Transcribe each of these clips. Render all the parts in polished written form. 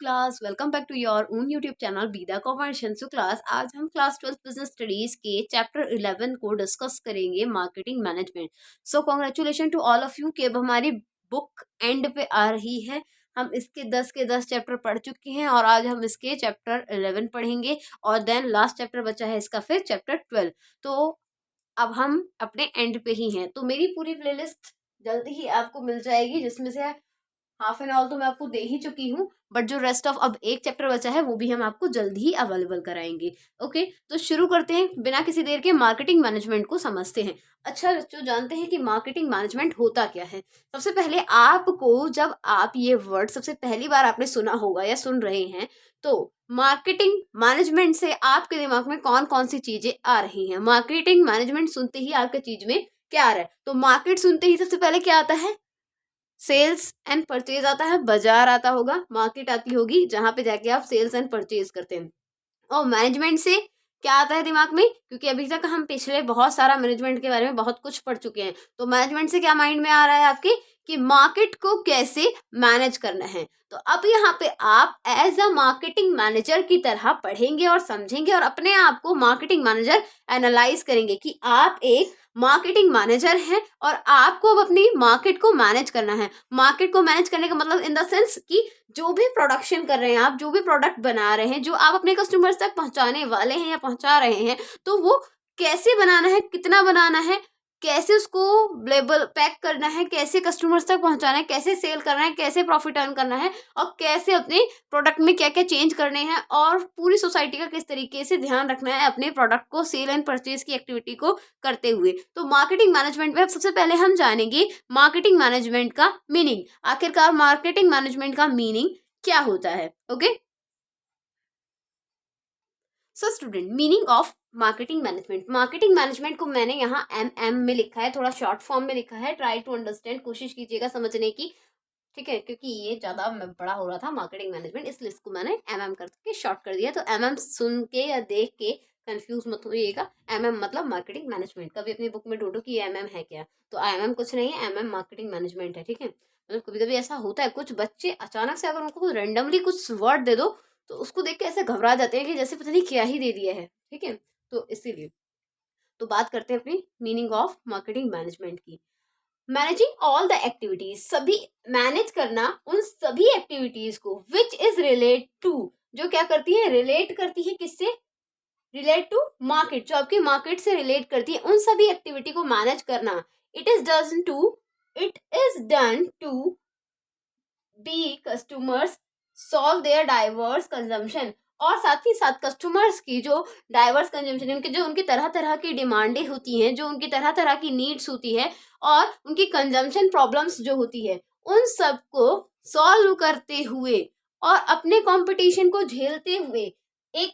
Class, welcome back to your own YouTube channel बीदा commercial class. आज हम class 12 business studies के chapter 11 को डिस्कस करेंगे, marketing management. So congratulation to all of you कि अब हमारी बुक एंड पे आ रही है। हम इसके 10 के 10 चैप्टर पढ़ चुके हैं और आज हम इसके चैप्टर 11 पढ़ेंगे और देन लास्ट चैप्टर बचा है इसका, फिर चैप्टर 12। तो अब हम अपने एंड पे ही हैं, तो मेरी पूरी प्लेलिस्ट जल्दी ही आपको मिल जाएगी, जिसमें से हाफ एन आवर तो मैं आपको दे ही चुकी हूँ, बट जो रेस्ट ऑफ अब एक चैप्टर बचा है वो भी हम आपको जल्दी ही अवेलेबल कराएंगे। ओके, तो शुरू करते हैं बिना किसी देर के, मार्केटिंग मैनेजमेंट को समझते हैं। अच्छा बच्चों, जानते हैं कि मार्केटिंग मैनेजमेंट होता क्या है? सबसे पहले आपको, जब आप ये वर्ड सबसे पहली बार आपने सुना होगा या सुन रहे हैं, तो मार्केटिंग मैनेजमेंट से आपके दिमाग में कौन कौन सी चीजें आ रही हैं? मार्केटिंग मैनेजमेंट सुनते ही आपके चीज में क्या आ रहा है? तो मार्केट सुनते ही सबसे पहले क्या आता है? सेल्स एंड परचेज आता है, बाजार आता होगा, मार्केट आती होगी जहां पे जाके आप सेल्स एंड परचेज करते हैं। और मैनेजमेंट से क्या आता है दिमाग में? क्योंकि अभी तक हम पिछले बहुत सारा मैनेजमेंट के बारे में बहुत कुछ पढ़ चुके हैं, तो मैनेजमेंट से क्या माइंड में आ रहा है आपके कि मार्केट को कैसे मैनेज करना है। तो अब यहाँ पे आप एज अ मार्केटिंग मैनेजर की तरह पढ़ेंगे और समझेंगे और अपने आप को मार्केटिंग मैनेजर एनालाइज करेंगे कि आप एक मार्केटिंग मैनेजर हैं और आपको अब अपनी मार्केट को मैनेज करना है। मार्केट को मैनेज करने का मतलब इन द सेंस कि जो भी प्रोडक्शन कर रहे हैं आप, जो भी प्रोडक्ट बना रहे हैं, जो आप अपने कस्टमर्स तक पहुंचाने वाले हैं या पहुंचा रहे हैं, तो वो कैसे बनाना है, कितना बनाना है, कैसे उसको लेबल पैक करना है, कैसे कस्टमर्स तक पहुंचाना है, कैसे सेल करना है, कैसे प्रॉफिट अर्न करना है, और कैसे अपने प्रोडक्ट में क्या क्या चेंज करने हैं, और पूरी सोसाइटी का किस तरीके से ध्यान रखना है अपने प्रोडक्ट को सेल एंड परचेज की एक्टिविटी को करते हुए। तो मार्केटिंग मैनेजमेंट में अब सबसे पहले हम जानेंगे मार्केटिंग मैनेजमेंट का मीनिंग। आखिरकार मार्केटिंग मैनेजमेंट का मीनिंग क्या होता है? Okay, so student, meaning of marketing management. Marketing management को मैंने यहाँ एम में लिखा है, थोड़ा शॉर्ट फॉर्म में लिखा है। ट्राई टू अंडरस्टैंड, कोशिश कीजिएगा समझने की, ठीक है? क्योंकि ये ज्यादा बड़ा हो रहा था मार्केटिंग मैनेजमेंट, इसलिए इसको मैंने एम करके शॉर्ट कर दिया। तो एम सुन के या देख के कंफ्यूज मत होइएगा। एम मतलब मार्केटिंग मैनेजमेंट। कभी अपनी बुक में ढूंढो कि एम है क्या, तो एम कुछ नहीं है, एम मार्केटिंग मैनेजमेंट है, ठीक है? मतलब कभी कभी ऐसा होता है, कुछ बच्चे अचानक से अगर उनको रेंडमली कुछ वर्ड दे दो तो उसको देख के ऐसे घबरा जाते हैं कि जैसे पता नहीं क्या ही दे दिया है, ठीक है? तो इसीलिए तो बात करते हैं अपनी मीनिंग ऑफ मार्केटिंग मैनेजमेंट की। मैनेजिंग ऑल द एक्टिविटीज, सभी मैनेज करना उन सभी एक्टिविटीज को विच इज रिलेट टू, जो क्या करती है? रिलेट करती है किससे? रिलेट टू मार्केट, जो आपकी मार्केट से रिलेट करती है, उन सभी एक्टिविटी को मैनेज करना। It is done to be customers solve their diverse consumption, और साथ ही साथ कस्टमर्स की जो डाइवर्स कंजम्पशन, उनके जो उनकी तरह तरह की डिमांडें होती हैं, जो उनकी तरह तरह की नीड्स होती है, और उनकी कंजम्पशन प्रॉब्लम्स जो होती है, उन सब को सॉल्व करते हुए और अपने कंपटीशन को झेलते हुए एक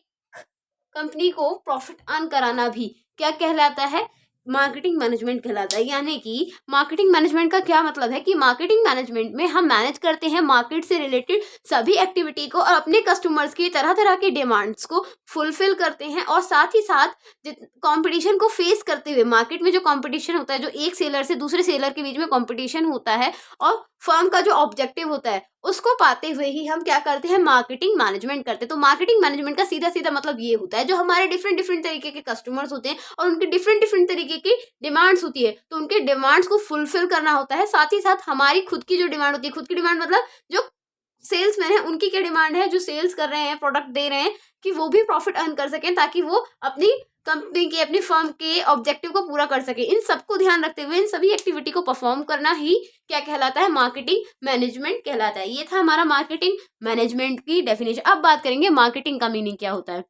कंपनी को प्रॉफिट अर्न कराना भी क्या कहलाता है? मार्केटिंग मैनेजमेंट कहलाता है। यानी कि मार्केटिंग मैनेजमेंट का क्या मतलब है कि मार्केटिंग मैनेजमेंट में हम मैनेज करते हैं मार्केट से रिलेटेड सभी एक्टिविटी को और अपने कस्टमर्स की तरह तरह की डिमांड्स को फुलफिल करते हैं, और साथ ही साथ कंपटीशन को फेस करते हुए, मार्केट में जो कंपटीशन होता है, जो एक सेलर से दूसरे सेलर के बीच में कंपटीशन होता है, और फर्म का जो ऑब्जेक्टिव होता है उसको पाते हुए ही हम क्या करते हैं? मार्केटिंग मैनेजमेंट करते हैं। तो मार्केटिंग मैनेजमेंट का सीधा सीधा मतलब ये होता है, जो हमारे डिफरेंट डिफरेंट तरीके के कस्टमर्स होते हैं और उनके डिफरेंट डिफरेंट तरीके की डिमांड्स होती है, तो उनके डिमांड्स को फुलफिल करना होता है। साथ ही साथ हमारी खुद की जो डिमांड होती है, खुद की डिमांड मतलब जो सेल्समैन है उनकी क्या डिमांड है, जो सेल्स कर रहे हैं, प्रोडक्ट दे रहे हैं, कि वो भी प्रॉफिट अर्न कर सकें, ताकि वो अपनी कंपनी के, अपनी फर्म के ऑब्जेक्टिव को पूरा कर सके। इन सबको ध्यान रखते हुए इन सभी एक्टिविटी को परफॉर्म करना ही क्या कहलाता है? मार्केटिंग मैनेजमेंट कहलाता है। ये था हमारा मार्केटिंग मैनेजमेंट की डेफिनेशन। अब बात करेंगे मार्केटिंग का मीनिंग क्या होता है।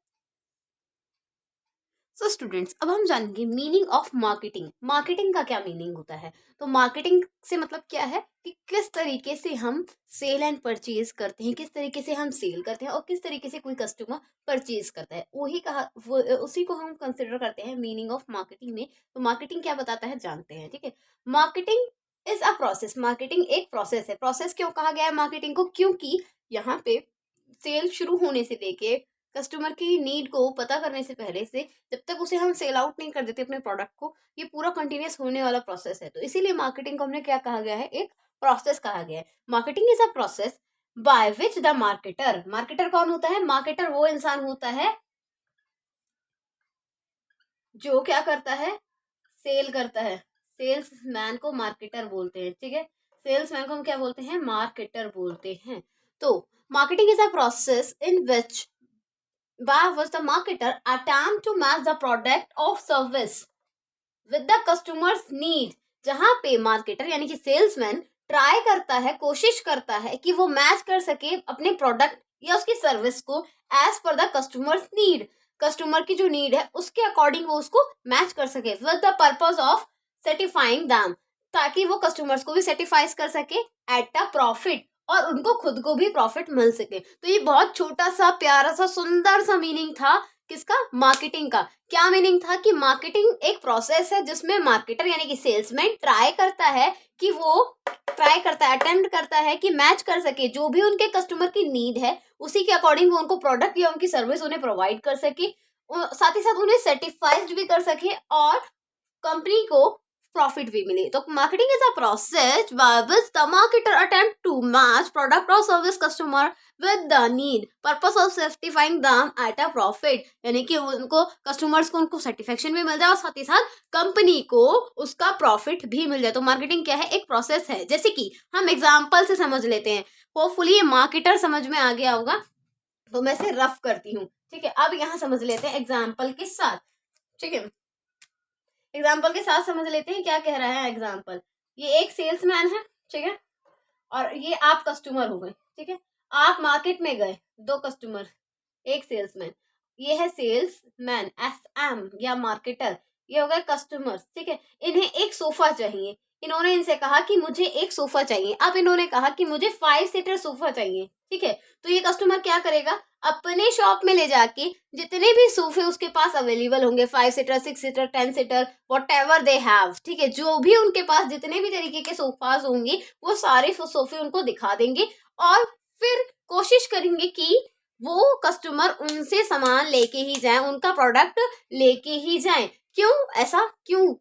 सो स्टूडेंट्स, अब हम जानेंगे मीनिंग ऑफ मार्केटिंग। मार्केटिंग का क्या मीनिंग होता है? तो मार्केटिंग से मतलब क्या है कि किस तरीके से हम सेल एंड परचेज करते हैं, किस तरीके से हम सेल करते हैं और किस तरीके से कोई कस्टमर परचेज करता है, उसी को हम कंसिडर करते हैं मीनिंग ऑफ मार्केटिंग में। तो मार्केटिंग क्या बताता है जानते हैं, ठीक है? Marketing is a process. Marketing एक प्रोसेस है। प्रोसेस क्यों कहा गया है मार्केटिंग को? क्योंकि यहाँ पे सेल शुरू होने से लेके कस्टमर की नीड को पता करने से पहले से जब तक उसे हम सेल आउट नहीं कर देते अपने प्रोडक्ट को, ये पूरा कंटिन्यूस होने वाला प्रोसेस है। तो इसीलिए मार्केटिंग को हमने क्या कहा गया है? एक प्रोसेस कहा गया है। Marketing is a process by which the marketer, marketer कौन होता है? मार्केटर वो इंसान होता है जो क्या करता है? सेल करता है। सेल्समैन को मार्केटर बोलते हैं, ठीक है। सेल्समैन को हम क्या बोलते हैं? मार्केटर बोलते हैं। तो marketing is a process in which by which the marketer attempt to match the product or service with the customer's need। जहां पे मार्केटर यानी कि सेल्समैन ट्राई करता है, कोशिश करता है कि वो मैच कर सके अपने प्रोडक्ट या उसकी सर्विस को as per the customers need, customer की जो नीड है उसके अकॉर्डिंग वो उसको मैच कर सके with the purpose of satisfying them, ताकि वो कस्टमर्स को भी सेटिफाइज कर सके एट अ प्रॉफिट और उनको खुद को भी प्रॉफिट मिल सके। तो ये बहुत छोटा सा प्यारा सा सुंदर सा मीनिंग था किसका? मार्केटिंग का। क्या मीनिंग था कि मार्केटिंग एक प्रोसेस है जिसमें मार्केटर यानी कि सेल्समैन ट्राई करता है कि वो ट्राई करता है, अटेम्प्ट करता है कि मैच कर सके जो भी उनके कस्टमर की नीड है उसी के अकॉर्डिंग वो उनको प्रोडक्ट या उनकी सर्विस उन्हें प्रोवाइड कर सके, साथ ही साथ उन्हें सेटिस्फाइड भी कर सके और कंपनी को प्रॉफिट भी मिले। तो marketing is a process by which the marketer attempt to match product और service customer with the need purpose of satisfying them at a profit, यानी कि उनको कस्टमर्स को उनको सेटिस्फेक्शन भी मिल जाए और साथ ही साथ कंपनी को उसका प्रॉफिट भी मिल जाए। तो मार्केटिंग क्या है? एक प्रोसेस है। जैसे कि हम एग्जाम्पल से समझ लेते हैं, होपफुली ये मार्केटर समझ में आ गया होगा, तो मैं इसे रफ करती हूँ, ठीक है। अब यहाँ समझ लेते हैं एग्जाम्पल के साथ, ठीक है। एग्जाम्पल के साथ समझ लेते हैं क्या कह रहा है एग्जाम्पल। ये एक सेल्समैन है, ठीक है, और ये आप कस्टमर हो गए, ठीक है। आप मार्केट में गए, दो कस्टमर, एक सेल्समैन। ये है सेल्समैन, SM या मार्केटर, ये हो गए कस्टमर्स, ठीक है। इन्हें एक सोफा चाहिए, इन्होंने इनसे कहा कि मुझे एक सोफा चाहिए। अब इन्होंने कहा कि मुझे 5 सीटर सोफा चाहिए, ठीक है। तो ये कस्टमर क्या करेगा? अपने शॉप में ले जाके जितने भी सोफे उसके पास अवेलेबल होंगे, 5 seater, 6 seater, 10 seater, what ever they have, ठीक है, जो भी उनके पास जितने भी तरीके के सोफाज होंगे वो सारे सोफे उनको दिखा देंगे और फिर कोशिश करेंगे कि वो कस्टमर उनसे सामान लेके ही जाए, उनका प्रोडक्ट लेके ही जाए। क्यों ऐसा? क्यों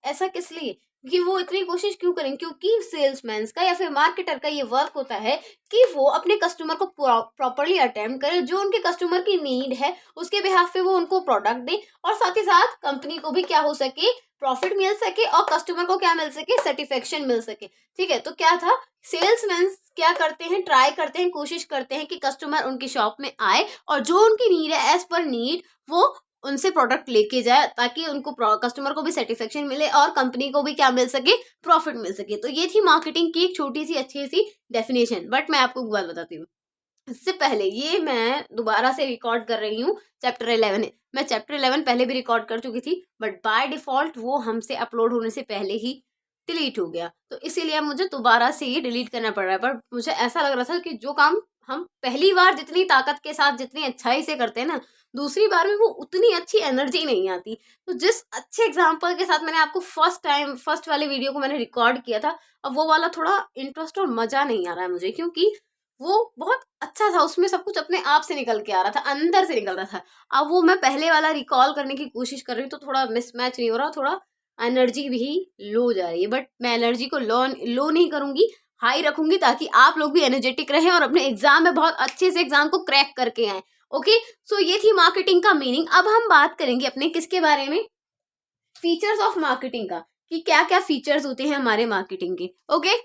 ऐसा किस लिए कि वो इतनी कोशिश क्यों करें? क्योंकि सेल्समैन का या फिर मार्केटर का ये वर्क होता है कि वो अपने कस्टमर को प्रॉपरली अटेम्प्ट करे, जो उनके कस्टमर की नीड है उसके बिहाफ पे वो उनको प्रोडक्ट दे और साथ ही साथ कंपनी को भी क्या हो सके? प्रॉफिट मिल सके और कस्टमर को क्या मिल सके? सेटिस्फेक्शन मिल सके, ठीक है। तो क्या था? सेल्समैन क्या करते हैं? ट्राई करते हैं, कोशिश करते हैं कि कस्टमर उनकी शॉप में आए और जो उनकी नीड है एज पर नीड वो उनसे प्रोडक्ट लेके जाए, ताकि उनको कस्टमर को भी सेटिस्फेक्शन मिले और कंपनी को भी क्या मिल सके? प्रॉफिट मिल सके। तो ये थी मार्केटिंग की एक छोटी सी अच्छी सी डेफिनेशन। बट मैं आपको एक बात बताती हूँ, इससे पहले ये मैं दोबारा से रिकॉर्ड कर रही हूँ चैप्टर 11 है। मैं चैप्टर 11 पहले भी रिकॉर्ड कर चुकी थी बट बाय डिफॉल्ट वो हमसे अपलोड होने से पहले ही डिलीट हो गया, तो इसीलिए अब मुझे दोबारा से ही डिलीट करना पड़ रहा है। पर मुझे ऐसा लग रहा था कि जो काम हम पहली बार जितनी ताकत के साथ जितनी अच्छाई से करते हैं ना, दूसरी बार में वो उतनी अच्छी एनर्जी नहीं आती। तो जिस अच्छे एग्जाम्पल के साथ मैंने आपको फर्स्ट वाले वीडियो को मैंने रिकॉर्ड किया था, अब वो वाला थोड़ा इंटरेस्ट और मजा नहीं आ रहा है मुझे, क्योंकि वो बहुत अच्छा था, उसमें सब कुछ अपने आप से निकल के आ रहा था, अंदर से निकल रहा था। अब वो मैं पहले वाला रिकॉल करने की कोशिश कर रही हूँ तो थोड़ा मिसमैच नहीं हो रहा, थोड़ा एनर्जी भी लो जा रही है। बट मैं एनर्जी को लो नहीं करूंगी, हाई रखूंगी, ताकि आप लोग भी एनर्जेटिक रहें और अपने एग्जाम में बहुत अच्छे से एग्जाम को क्रैक करके आए। ओके, सो ये थी मार्केटिंग का मीनिंग। अब हम बात करेंगे अपने किसके बारे में? फीचर्स ऑफ मार्केटिंग का, कि क्या क्या फीचर्स होते हैं हमारे मार्केटिंग के। Okay,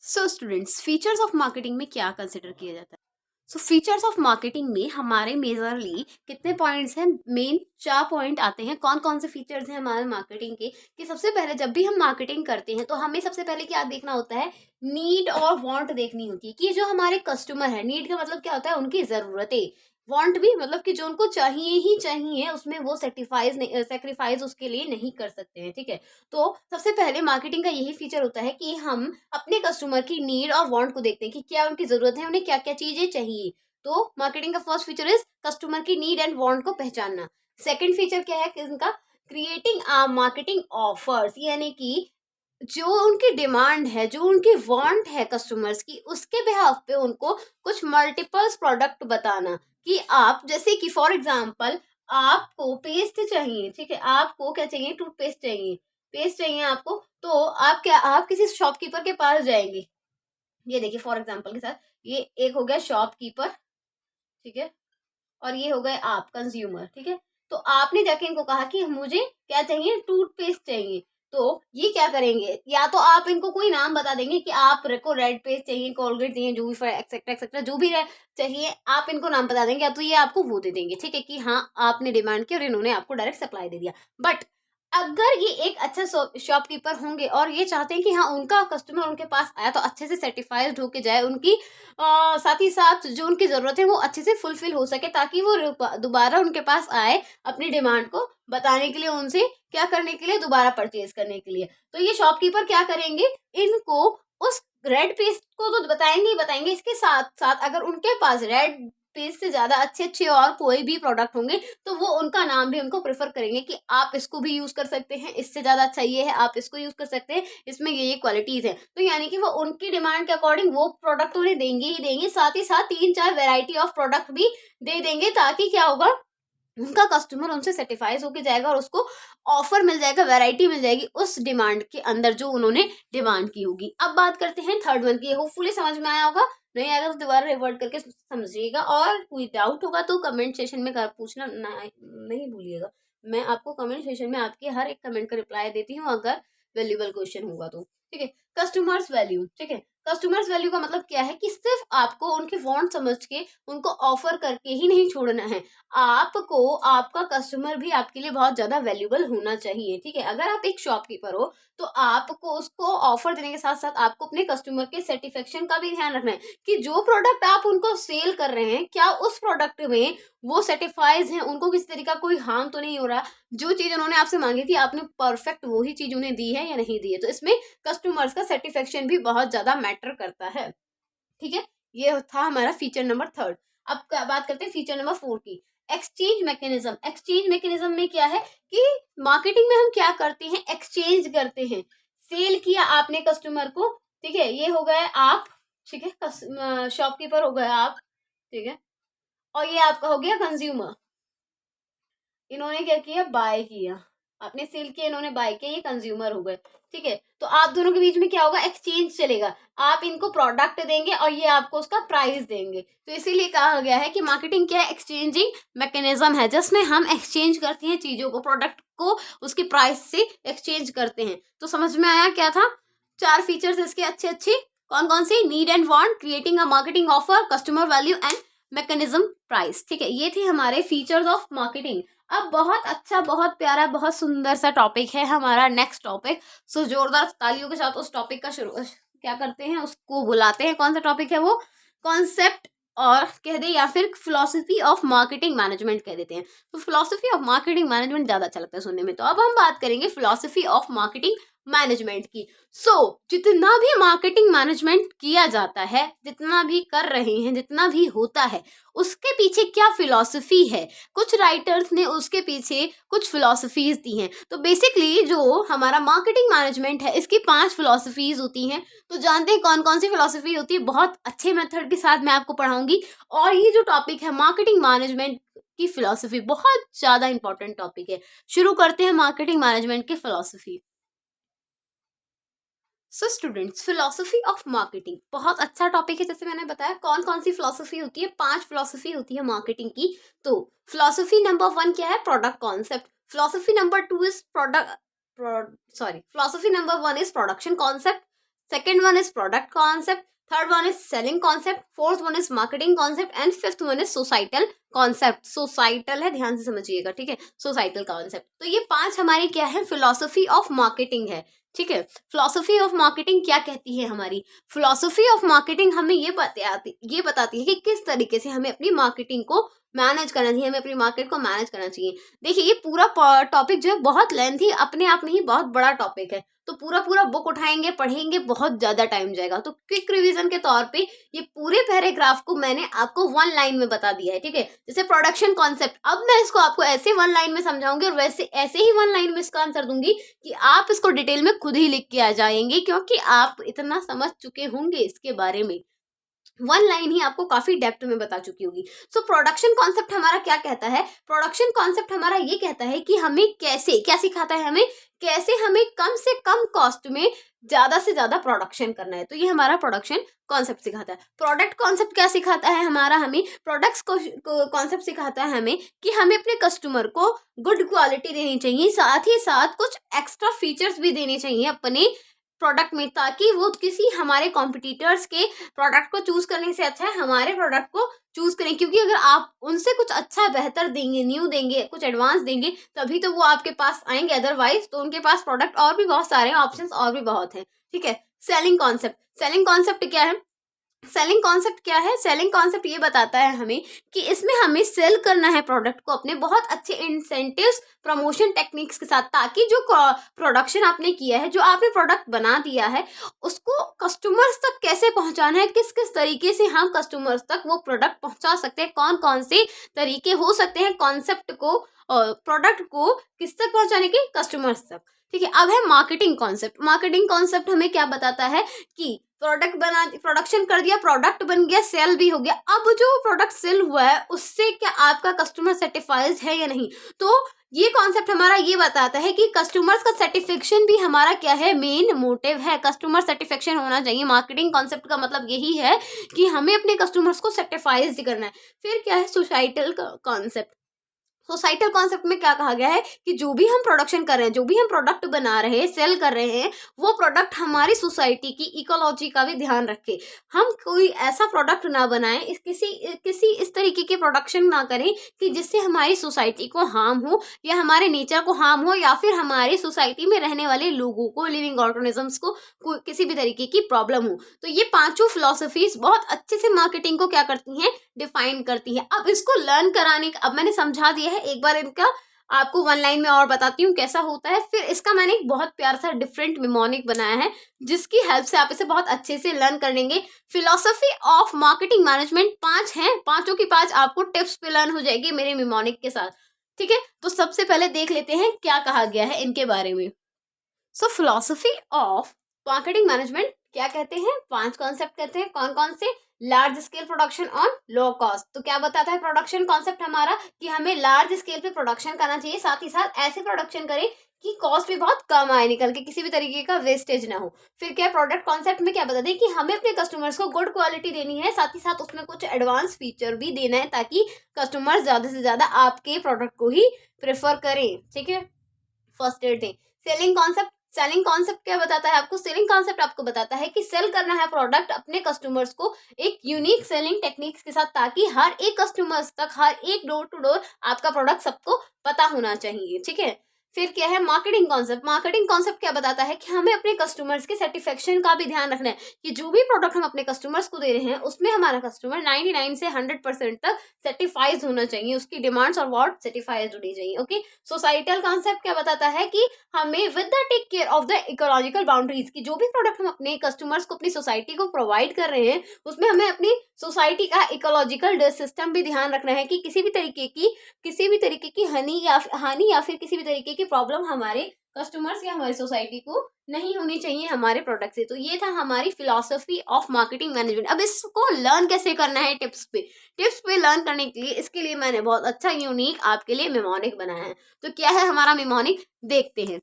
so students, features of marketing में क्या कंसिडर किया जाता है? सो फीचर्स ऑफ मार्केटिंग में हमारे मेजरली कितने पॉइंट्स हैं? मेन 4 पॉइंट आते हैं। कौन कौन से फीचर्स हैं हमारे मार्केटिंग के? कि सबसे पहले जब भी हम मार्केटिंग करते हैं तो हमें सबसे पहले क्या देखना होता है? नीड और वांट देखनी होती है कि जो हमारे कस्टमर है, नीड का मतलब क्या होता है? उनकी जरूरतें, वांट भी मतलब कि जो उनको चाहिए ही चाहिए, उसमें वो सेक्रीफाइस उसके लिए नहीं कर सकते हैं, ठीक है। तो सबसे पहले मार्केटिंग का यही फीचर होता है कि हम अपने कस्टमर की नीड और वांट को देखते हैं कि क्या उनकी जरूरत है, उन्हें क्या क्या चीजें चाहिए। तो मार्केटिंग का फर्स्ट फीचर इज कस्टमर की नीड एंड वांट को पहचानना। सेकंड फीचर क्या है इनका? क्रिएटिंग मार्केटिंग ऑफर्स, यानी कि जो उनकी डिमांड है, जो उनकी वांट है कस्टमर्स की, उसके बिहाफ पे उनको कुछ मल्टीपल्स प्रोडक्ट बताना। कि आप जैसे कि फॉर एग्जांपल आपको पेस्ट चाहिए, ठीक है, आपको क्या चाहिए? टूथपेस्ट चाहिए, पेस्ट चाहिए आपको, तो आप क्या, आप किसी शॉपकीपर के पास जाएंगे, ये देखिए फॉर एग्जांपल के साथ, ये एक हो गया शॉपकीपर, ठीक है, और ये हो गए आप कंज्यूमर, ठीक है। तो आपने जाके इनको कहा कि मुझे क्या चाहिए, टूथपेस्ट चाहिए, तो ये क्या करेंगे, या तो आप इनको कोई नाम बता देंगे कि आप को रेड पेस्ट चाहिए, कोलगेट चाहिए, जो भी एक्सेट्रा एक्सेट्रा जो भी चाहिए, आप इनको नाम बता देंगे, या तो ये आपको वो दे देंगे, ठीक है, कि हाँ आपने डिमांड की और इन्होंने आपको डायरेक्ट सप्लाई दे दिया। बट अगर ये एक अच्छा शॉपकीपर होंगे और ये चाहते हैं कि हाँ उनका कस्टमर उनके पास आया तो अच्छे से सेटिस्फाइड होके जाए, उनकी साथ ही साथ जो उनकी ज़रूरत है वो अच्छे से फुलफिल हो सके, ताकि वो दोबारा उनके पास आए अपनी डिमांड को बताने के लिए, उनसे क्या करने के लिए, दोबारा परचेज करने के लिए। तो ये शॉपकीपर क्या करेंगे, इनको उस रेड पेस्ट को तो बताएंगे ही बताएंगे, इसके साथ साथ अगर उनके पास रेड पेस्ट से ज़्यादा अच्छे अच्छे और कोई भी प्रोडक्ट होंगे तो वो उनका नाम भी उनको प्रेफर करेंगे कि आप इसको भी यूज़ कर सकते हैं, इससे ज़्यादा अच्छा ये है, आप इसको यूज़ कर सकते हैं, इसमें ये क्वालिटीज़ हैं। तो यानी कि वो उनकी डिमांड के अकॉर्डिंग वो प्रोडक्ट उन्हें देंगे ही देंगे, साथ ही साथ 3-4 वैरायटी ऑफ प्रोडक्ट भी दे देंगे, ताकि क्या होगा, उनका कस्टमर उनसे सेटिस्फाइज होके जाएगा और उसको ऑफर मिल जाएगा, वैरायटी मिल जाएगी उस डिमांड के अंदर जो उन्होंने डिमांड की होगी। अब बात करते हैं थर्ड वन की, होपफुली समझ में आया होगा, नहीं आएगा तो दोबारा रिवर्ट करके समझिएगा, और कोई डाउट होगा तो कमेंट सेशन में पूछना नहीं भूलिएगा। मैं आपको कमेंट सेशन में आपके हर एक कमेंट का रिप्लाई देती हूँ अगर वैल्यूबल क्वेश्चन होगा तो, ठीक है। कस्टमर्स वैल्यू, ठीक है, कस्टमर्स वैल्यू का मतलब क्या है कि सिर्फ आपको उनके वांट समझ के उनको ऑफर करके ही नहीं छोड़ना है, आपको आपका कस्टमर भी आपके लिए बहुत ज्यादा वैल्यूबल होना चाहिए, ठीक है। अगर आप एक शॉपकीपर हो तो आपको उसको ऑफर देने के साथ साथ आपको अपने कस्टमर के सेटिस्फेक्शन का भी ध्यान रखना है कि जो प्रोडक्ट आप उनको सेल कर रहे हैं क्या उस प्रोडक्ट में वो सेटिस्फाइज हैं, उनको किसी तरीका कोई हार्म तो नहीं हो रहा, जो चीज उन्होंने आपसे मांगी थी आपने परफेक्ट वही चीज उन्हें दी है या नहीं दी है। तो इसमें कस्टमर्स का सेटिस्फेक्शन भी बहुत ज्यादा मैटर करता है, ठीक है। ये था हमारा फीचर नंबर थर्ड। अब बात करते हैं फीचर नंबर फोर की, एक्सचेंज मैकेनिज्म। एक्सचेंज मैकेनिज्म में क्या है कि मार्केटिंग में हम क्या करते हैं, एक्सचेंज करते हैं। सेल किया आपने कस्टमर को, ठीक है, ये हो गए आप, ठीक है, शॉपकीपर हो गए आप, ठीक है, और ये आपका हो गया कंज्यूमर। इन्होंने क्या किया, बाय किया, आपने सेल किया, इन्होंने बाय किया, ये कंज्यूमर हो गए, ठीक है। तो आप दोनों के बीच में क्या होगा, एक्सचेंज चलेगा, आप इनको प्रोडक्ट देंगे और ये आपको उसका प्राइस देंगे। तो इसीलिए कहा गया है कि मार्केटिंग क्या है, एक्सचेंजिंग मैकेनिज्म है, जिसमें हम एक्सचेंज करते हैं चीजों को, प्रोडक्ट को उसके प्राइस से एक्सचेंज करते हैं। तो समझ में आया क्या था, 4 फीचर्स इसके अच्छे अच्छे, कौन कौन से, need and want, creating a marketing offer, customer value and mechanism price, ठीक है। ये थे हमारे फीचर्स ऑफ मार्केटिंग। अब बहुत अच्छा, बहुत प्यारा, बहुत सुंदर सा टॉपिक है हमारा नेक्स्ट टॉपिक। सो जोरदार तालियों के साथ उस टॉपिक का शुरू क्या करते हैं, उसको बुलाते हैं। कौन सा टॉपिक है वो, कॉन्सेप्ट और कह दे या फिर फिलोसफी ऑफ मार्केटिंग मैनेजमेंट कह देते हैं। तो फिलोसफी ऑफ मार्केटिंग मैनेजमेंट ज्यादा अच्छा लगता है सुनने में। तो अब हम बात करेंगे फिलोसफी ऑफ मार्केटिंग मैनेजमेंट की। जितना भी मार्केटिंग मैनेजमेंट किया जाता है, जितना भी कर रहे हैं, जितना भी होता है, उसके पीछे क्या फिलॉसफी है, कुछ राइटर्स ने उसके पीछे कुछ फिलॉसफीज दी हैं। तो बेसिकली जो हमारा मार्केटिंग मैनेजमेंट है इसकी 5 फिलॉसफीज होती हैं। तो जानते हैं कौन कौन सी फिलॉसफी होती है, बहुत अच्छे मेथड के साथ मैं आपको पढ़ाऊंगी। और ये जो टॉपिक है मार्केटिंग मैनेजमेंट की फिलॉसफी, बहुत ज्यादा इंपॉर्टेंट टॉपिक है। शुरू करते हैं मार्केटिंग मैनेजमेंट की philosophy. So students, philosophy of marketing बहुत अच्छा टॉपिक है। जैसे मैंने बताया कौन कौन सी फिलोसफी होती है, 5 फिलोसफी होती है मार्केटिंग की। तो फिलोसफी नंबर 1 क्या है, product concept. Philosophy number 2 is philosophy number 1 is production concept. Second one is product concept. Third one is selling concept. Fourth one is marketing concept and fifth one is societal concept. Societal है, ध्यान से समझिएगा, ठीक है, societal concept. तो ये 5 हमारी क्या है, फिलोसफी ऑफ मार्केटिंग है, ठीक है। फिलोसफी ऑफ मार्केटिंग क्या कहती है, हमारी फिलोसफी ऑफ मार्केटिंग हमें ये बताती है कि किस तरीके से हमें अपनी मार्केटिंग को मैनेज करना चाहिए, हमें अपनी मार्केट को मैनेज करना चाहिए। देखिए ये पूरा टॉपिक जो है बहुत लेंथी, अपने आप में ही बहुत बड़ा टॉपिक है। तो पूरा पूरा बुक उठाएंगे, पढ़ेंगे, बहुत ज्यादा टाइम जाएगा। तो क्विक रिवीजन के तौर पे ये पूरे पैराग्राफ को मैंने आपको 1 लाइन में बता दिया है, ठीक है। जैसे प्रोडक्शन कॉन्सेप्ट, अब मैं इसको आपको ऐसे 1 लाइन में समझाऊंगी और वैसे ऐसे ही 1 लाइन में इसका आंसर दूंगी कि आप इसको डिटेल में खुद ही लिख के आ जाएंगे, क्योंकि आप इतना समझ चुके होंगे इसके बारे में। वन लाइन ही आपको काफी डेप्थ में बता चुकी होगी। सो प्रोडक्शन कॉन्सेप्ट हमारा क्या कहता है? प्रोडक्शन कॉन्सेप्ट हमारा ये कहता है कि हमें कैसे, क्या सिखाता है हमें, कैसे हमें कम से कम कॉस्ट में ज्यादा से ज्यादा प्रोडक्शन करना है। तो ये हमारा प्रोडक्शन कॉन्सेप्ट सिखाता है। प्रोडक्ट कॉन्सेप्ट क्या सिखाता है हमारा? हमें प्रोडक्ट्स को कॉन्सेप्ट सिखाता है हमें कि हमें अपने कस्टमर को गुड क्वालिटी देनी चाहिए, साथ ही साथ कुछ एक्स्ट्रा फीचर्स भी देने चाहिए अपने प्रोडक्ट में, ताकि वो किसी हमारे कॉम्पिटिटर्स के प्रोडक्ट को चूज करने से अच्छा है हमारे प्रोडक्ट को चूज करें। क्योंकि अगर आप उनसे कुछ अच्छा बेहतर देंगे, न्यू देंगे, कुछ एडवांस देंगे, तभी तो वो आपके पास आएंगे, अदरवाइज तो उनके पास प्रोडक्ट और भी बहुत सारे ऑप्शंस और भी बहुत हैं। ठीक है। सेलिंग कॉन्सेप्ट, सेलिंग कॉन्सेप्ट क्या है? सेलिंग कॉन्सेप्ट क्या है? सेलिंग कॉन्सेप्ट ये बताता है हमें कि इसमें हमें सेल करना है प्रोडक्ट को अपने बहुत अच्छे इंसेंटिव्स, प्रमोशन टेक्निक्स के साथ, ताकि जो प्रोडक्शन आपने किया है, जो आपने प्रोडक्ट बना दिया है, उसको कस्टमर्स तक कैसे पहुंचाना है, किस किस तरीके से हम कस्टमर्स तक वो प्रोडक्ट पहुंचा सकते हैं, कौन कौन से तरीके हो सकते हैं कॉन्सेप्ट को, प्रोडक्ट को किस तक पहुंचाने के? कस्टमर्स तक। ठीक है। अब है मार्केटिंग कॉन्सेप्ट। मार्केटिंग कॉन्सेप्ट हमें क्या बताता है कि प्रोडक्ट बना, प्रोडक्शन कर दिया, प्रोडक्ट बन गया, सेल भी हो गया। अब जो प्रोडक्ट सेल हुआ है उससे क्या आपका कस्टमर सेटिस्फाइड है या नहीं? तो ये कॉन्सेप्ट हमारा ये बताता है कि कस्टमर्स का सेटिस्फेक्शन भी हमारा क्या है? मेन मोटिव है। कस्टमर सेटिस्फेक्शन होना चाहिए। मार्केटिंग कॉन्सेप्ट का मतलब यही है कि हमें अपने कस्टमर्स को सेटिस्फाइड करना है। फिर क्या है? Societal concept. सोसाइटल कॉन्सेप्ट में क्या कहा गया है कि जो भी हम प्रोडक्शन कर रहे हैं, जो भी हम प्रोडक्ट बना रहे हैं, सेल कर रहे हैं, वो प्रोडक्ट हमारी सोसाइटी की इकोलॉजी का भी ध्यान रखे। हम कोई ऐसा प्रोडक्ट ना बनाएं, किसी इस तरीके के प्रोडक्शन ना करें कि जिससे हमारी सोसाइटी को हार्म हो, या हमारे नेचर को हार्म हो, या फिर हमारी सोसाइटी में रहने वाले लोगों को, लिविंग ऑर्गेनिजम्स को किसी भी तरीके की प्रॉब्लम हो। तो ये पांचों फिलोसफीज बहुत अच्छे से मार्केटिंग को क्या करती हैं? डिफाइन करती है। अब इसको लर्न कराने का, अब मैंने समझा दिया है, एक बार इनका आपको वन लाइन में और बताती हूँ कैसा होता है। फिर इसका मैंने एक बहुत प्यारा सा डिफरेंट मिमोनिक बनाया है, जिसकी हेल्प से आप इसे बहुत अच्छे से लर्न कर लेंगे। फिलोसफी ऑफ मार्केटिंग मैनेजमेंट 5 हैं, पांचों की 5 आपको टिप्स पे लर्न हो जाएगी मेरे मिमोनिक के साथ। ठीक है। तो सबसे पहले देख लेते हैं क्या कहा गया है इनके बारे में। सो फिलोसफी ऑफ मार्केटिंग मैनेजमेंट क्या कहते हैं? 5 कॉन्सेप्ट कहते हैं। कौन कौन से? Large scale production on low cost. तो क्या बताता है प्रोडक्शन कॉन्सेप्ट हमारा? कि हमें लार्ज स्केल पे प्रोडक्शन करना चाहिए, साथ ही साथ ऐसे प्रोडक्शन करें कि कॉस्ट भी बहुत कम आए निकल के, किसी भी तरीके का वेस्टेज ना हो। फिर क्या प्रोडक्ट कॉन्सेप्ट में क्या बताते हैं कि हमें अपने कस्टमर्स को गुड क्वालिटी देनी है, साथ ही साथ उसमें कुछ एडवांस फीचर भी देना है, ताकि कस्टमर्स ज्यादा से ज्यादा आपके प्रोडक्ट को ही प्रेफर करें। ठीक है। फर्स्ट एड दें। सेलिंग कॉन्सेप्ट, सेलिंग कॉन्सेप्ट क्या बताता है आपको? सेलिंग कॉन्सेप्ट आपको बताता है कि सेल करना है प्रोडक्ट अपने कस्टमर्स को एक यूनिक सेलिंग टेक्निक्स के साथ, ताकि हर एक कस्टमर्स तक, हर एक डोर टू डोर आपका प्रोडक्ट सबको पता होना चाहिए। ठीक है। फिर क्या है? Marketing concept. मार्केटिंग कॉन्सेप्ट क्या बताता है कि हमें अपने कस्टमर्स के सेटिस्फेक्शन का भी ध्यान रखना है, कि जो भी प्रोडक्ट हम अपने कस्टमर्स को दे रहे हैं उसमें हमारा कस्टमर 99 से 100% तक सेटिस्फाइड होना चाहिए, उसकी डिमांड्स और वाट सेटिस्फाइड होनी चाहिए। ओके। सोसाइटल कॉन्सेप्ट क्या बताता है कि हमें with the take care of the ecological boundaries, की जो भी प्रोडक्ट हम अपने कस्टमर्स को, अपनी सोसाइटी को प्रोवाइड कर रहे हैं, उसमें हमें अपनी सोसाइटी का इकोलॉजिकल सिस्टम भी ध्यान रखना है, कि किसी भी तरीके की हानि या फिर किसी भी तरीके की प्रॉब्लम हमारे कस्टमर्स या हमारी सोसाइटी को नहीं होनी चाहिए हमारे प्रोडक्ट से। तो ये था हमारी फिलॉसफी ऑफ मार्केटिंग मैनेजमेंट। अब इसको लर्न कैसे करना है? टिप्स पे लर्न करने के लिए, इसके लिए मैंने बहुत अच्छा यूनिक आपके लिए मिमोनिक बनाया है। तो क्या है हमारा मिमोनिक? देखते हैं।